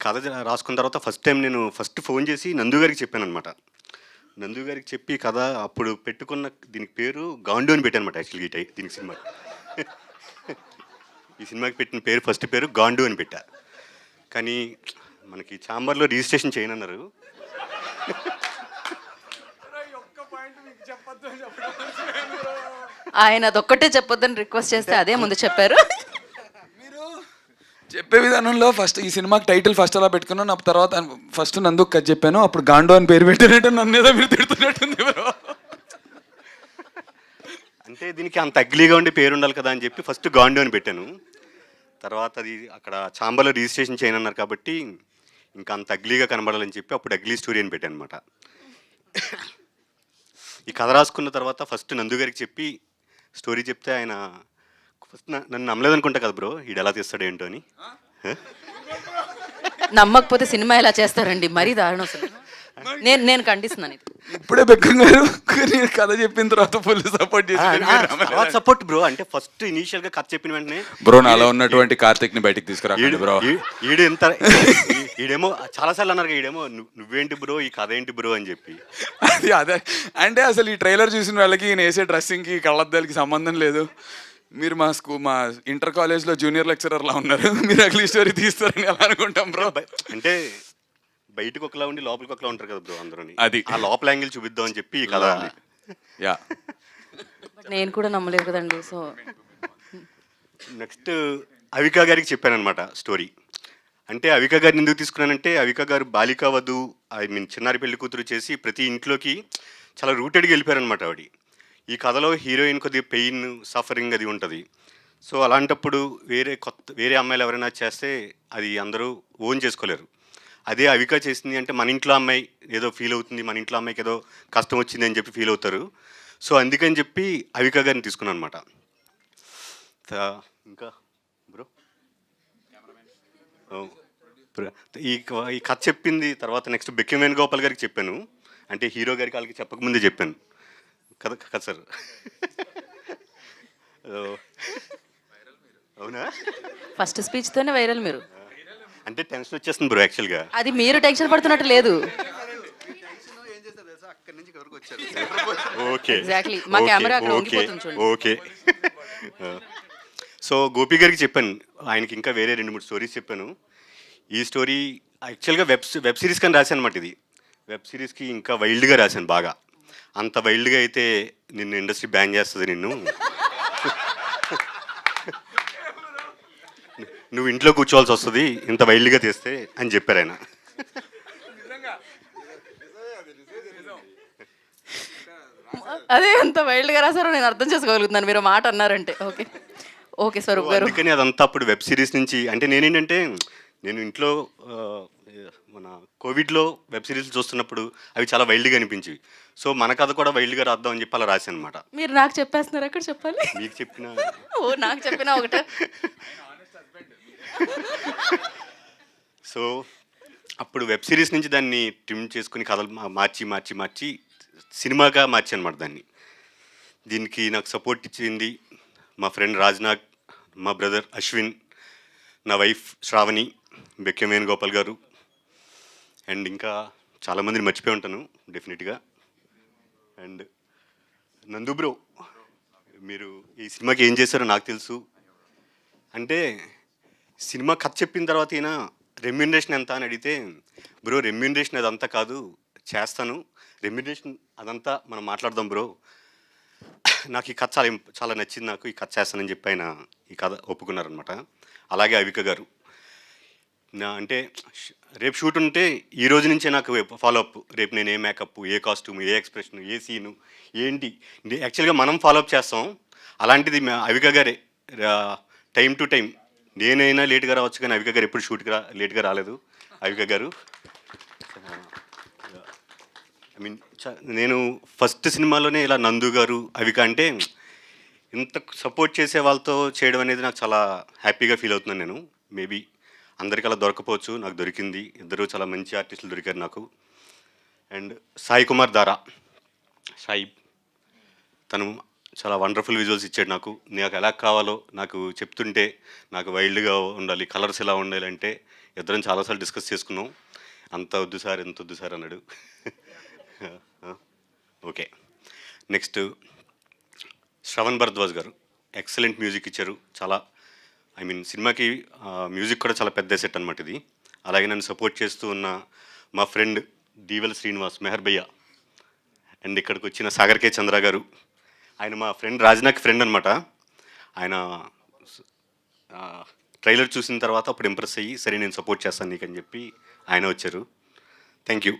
కథ రాసుకున్న తర్వాత ఫస్ట్ టైం నేను ఫోన్ చేసి నందు గారికి చెప్పాననమాట. నందు గారికి చెప్పి కథ అప్పుడు పెట్టుకున్న దీనికి పేరు 'గాండు' అని పెట్టానమాట యాక్చువల్‌గా దీనికి సినిమాకి. ఈ సినిమాకి పెట్టిన పేరు ఫస్ట్ పేరు 'గాండు' అని పెట్టా. కానీ మనకి చాంబర్‌లో రిజిస్ట్రేషన్ చేయనన్నారు. ఆయన అదొక్కటే చెప్పొద్దని రిక్వెస్ట్ చేస్తే అదే ముందు చెప్పారు. మీరు చెప్పే విధానంలో ఫస్ట్ ఈ సినిమాకి టైటిల్ ఫస్ట్ అలా పెట్టుకున్నాను, అప్పుడు తర్వాత ఫస్ట్ నందుకు కథ చెప్పాను, అప్పుడు గాండు అని పేరు పెట్టారంటే నన్ను ఏదో మీరు తిడుతున్నట్టుంది బ్రో. అంటే దీనికి అంత అగ్లీగా ఉండి పేరు ఉండాలి కదా అని చెప్పి ఫస్ట్ 'గాండు' అని పెట్టాను. తర్వాత అది అక్కడ చాంబర్‌లో రిజిస్ట్రేషన్ చేయనన్నారు కాబట్టి ఇంకా అంత అగ్లీగా కనబడాలని చెప్పి అప్పుడు 'అగ్లీ స్టోరీ' అని పెట్టాను అనమాట. ఈ కథ రాసుకున్న తర్వాత ఫస్ట్ నందు గారికి చెప్పి స్టోరీ చెప్తే ఆయన ఫస్ట్ నన్ను నమ్మలేదనుకుంటా కదా బ్రో, ఈడు ఎలా తీస్తాడు ఏంటో అని. నమ్మకపోతే సినిమా ఎలా చేస్తారండి, మరీ దారుణం అసలు. నేను ఖండిస్తున్నాను ఇది. ఇప్పుడే బెక్కం గారు నేను కథ చెప్పిన తర్వాత ఫుల్ సపోర్ట్ చేసి సపోర్ట్ బ్రో. అంటే ఫస్ట్ ఇనీషియల్ గా కథ చెప్పిన వెంటనే బ్రో నాలో ఉన్నటువంటి కార్తిక్ ని బయటికి తీసుకురాకండి బ్రో. ఈడు ఎంత ఈడేమో చాలాసార్లు అన్నారు, ఈడేమో నువ్వేంటి బ్రో ఈ కథ ఏంటి బ్రో అని చెప్పి. అది అదే అంటే అసలు ఈ ట్రైలర్ చూసిన వాళ్ళకి ఈయన వేసే డ్రెస్సింగ్కి కళ్ళద్దాలకి సంబంధం లేదు. మీరు మా ఇంటర్ కాలేజ్లో జూనియర్ లెక్చరర్లా ఉన్నారు, మీరు అగ్లీ స్టోరీ తీస్తారని ఎలా అనుకుంటాం బ్రో. అంటే బయటకు ఒకలా ఉండి లోపలికి ఒకలా ఉంటారు కదా బ్రో అందరూ. అది ఆ లోపల యాంగిల్ చూపిద్దాం అని చెప్పి ఈ కథ. యా నేను కూడా నమ్మలేదు కదండి. సో నెక్స్ట్ అవికా గారికి చెప్పానమాట స్టోరీ. అంటే అవికా గారిని ఎందుకు తీసుకున్నానంటే అవికా గారు బాలికా వధు చిన్నారి పెళ్లి కూతురు చేసి ప్రతి ఇంట్లోకి చాలా రూటెడ్గా వెళ్ళిపోయారనమాట ఆవిడ. ఈ కథలో హీరోయిన్ కొద్దిగా పెయిన్ సఫరింగ్ అది ఉంటుంది. సో అలాంటప్పుడు వేరే అమ్మాయిలు ఎవరైనా చేస్తే అది అందరూ ఓన్ చేసుకోలేరు. అదే అవికా చేసింది అంటే మన ఇంట్లో అమ్మాయి ఏదో ఫీల్ అవుతుంది, మన ఇంట్లో అమ్మాయికి ఏదో కష్టం వచ్చింది అని చెప్పి ఫీల్ అవుతారు. సో అందుకని చెప్పి అవికా గారిని తీసుకున్నాను అనమాట. ఇంకా బ్రో ఈ కథ చెప్పింది తర్వాత నెక్స్ట్ బెక్కిం వేణుగోపాల్ గారికి చెప్పాను. అంటే హీరో గారికి వాళ్ళకి చెప్పకముందే చెప్పాను కదా సార్. అవునా? ఫస్ట్ స్పీచ్ తోనే వైరల్ మీరు. అంటే టెన్షన్ వచ్చేస్తుంది బ్రో యాక్చువల్గా. అది మీరు టెన్షన్ పడుతున్నట్టు లేదు. ఓకే ఎగ్జాక్ట్లీ మా కెమెరా అక్కడ వంగిపోతుంది చూడండి. ఓకే. సో గోపి గారికి చెప్పాను, ఆయనకి ఇంకా వేరే 2-3 స్టోరీస్ చెప్పాను. ఈ స్టోరీ యాక్చువల్గా వెబ్ సిరీస్ కానీ రాశాను అనమాట. ఇది వెబ్ సిరీస్కి ఇంకా వైల్డ్గా రాశాను బాగా. అంత వైల్డ్గా అయితే నిన్ను ఇండస్ట్రీ బ్యాన్ చేస్తుంది, నువ్వు ఇంట్లో కూర్చోవాల్సి వస్తుంది ఇంత వైల్డ్గా తీస్తే అని చెప్పారు ఆయన. అదే అంత వైల్డ్గా రాసారో నేను అర్థం చేసుకోగలుగుతున్నాను మీరు మాట అన్నారంటే. ఓకే ఓకే స్వరూప్ గారు. అందుకని అదంతా అప్పుడు వెబ్ సిరీస్ నుంచి అంటే నేనేంటంటే నేను ఇంట్లో మన కోవిడ్లో వెబ్ సిరీస్ చూస్తున్నప్పుడు అవి చాలా వైల్డ్గా అనిపించేవి. సో మన కథ కూడా వైల్డ్గా రాద్దాం అని చెప్పి అలా రాశాను అనమాట. మీరు నాకు చెప్పేస్తున్నారు, ఎక్కడ చెప్పాలి? మీకు చెప్పిన ఓ నాకు చెప్పినా ఒకటే. సో అప్పుడు వెబ్ సిరీస్ నుంచి దాన్ని ట్రిమ్ చేసుకుని కథలు మార్చి సినిమాగా మార్చి అనమాట దాన్ని. దీనికి నాకు సపోర్ట్ ఇచ్చింది మా ఫ్రెండ్ రాజ్నాగ్, మా బ్రదర్ అశ్విన్, నా వైఫ్ శ్రావణి, బెక్కిం వేణుగోపాల్ గారు, అండ్ ఇంకా చాలామందిని మర్చిపోయి ఉంటాను డెఫినెట్గా. అండ్ నందు బ్రో, మీరు ఈ సినిమాకి ఏం చేశారో నాకు తెలుసు. అంటే సినిమా కథ చెప్పిన తర్వాత ఈయన రెమ్యూనరేషన్ ఎంత అని అడిగితే, బ్రో రెమ్యూనరేషన్ అదంతా కాదు, చేస్తాను, రెమ్యూనరేషన్ అదంతా మనం మాట్లాడదాం బ్రో, నాకు ఈ కథ చాలా నచ్చింది, నాకు ఈ కథ చేస్తానని చెప్పి ఆయన ఈ కథ ఒప్పుకున్నారనమాట. అలాగే అవిక గారు అంటే రేపు షూట్ ఉంటే ఈ రోజు నుంచే నాకు ఫాలోఅప్, రేపు నేను ఏ మేకప్, ఏ కాస్ట్యూమ్, ఏ ఎక్స్ప్రెషన్, ఏ సీను ఏంటి యాక్చువల్గా మనం ఫాలోఅప్ చేస్తాం. అలాంటిది అవిక గారే టైం టు టైం. నేనైనా లేట్గా రావచ్చు కానీ అవిక గారు ఎప్పుడు షూట్కి లేట్గా రాలేదు. అవిక గారు ఐ మీన్ నేను ఫస్ట్ సినిమాలోనే ఇలా నందు గారు అవిక అంటే ఇంత సపోర్ట్ చేసే వాళ్ళతో చేయడం అనేది నాకు చాలా హ్యాపీగా ఫీల్ అవుతున్నాను నేను. మేబీ అందరికీ అలా దొరకపోవచ్చు, నాకు దొరికింది. ఇద్దరు చాలా మంచి ఆర్టిస్టులు దొరికారు నాకు. అండ్ సాయి కుమార్ దారా, సాయి తను చాలా వండర్ఫుల్ విజువల్స్ ఇచ్చాడు నాకు ఎలా కావాలో నాకు చెప్తుంటే, నాకు వైల్డ్గా ఉండాలి, కలర్స్ ఎలా ఉండాలి అంటే ఇద్దరం చాలాసార్లు డిస్కస్ చేసుకున్నాం. అంత వద్దు సార్, ఎంత వద్దు సార్ అన్నాడు. ఓకే. నెక్స్ట్ శ్రవణ్ భరద్వాజ్ గారు ఎక్సలెంట్ మ్యూజిక్ ఇచ్చారు. చాలా సినిమాకి మ్యూజిక్ కూడా చాలా పెద్ద సెట్ అనమాట ఇది. అలాగే నన్ను సపోర్ట్ చేస్తూ ఉన్న మా ఫ్రెండ్ దీవెల శ్రీనివాస్, మెహర్ భయ్య, అండ్ ఇక్కడికి వచ్చిన సాగర్ కే చంద్ర గారు. ఆయన మా ఫ్రెండ్ రాజ్నాకి ఫ్రెండ్ అనమాట. ఆయన ట్రైలర్ చూసిన తర్వాత అప్పుడు ఇంప్రెస్ అయ్యి, సరే నేను సపోర్ట్ చేస్తాను నీకు అని చెప్పి ఆయన వచ్చారు. Thank you.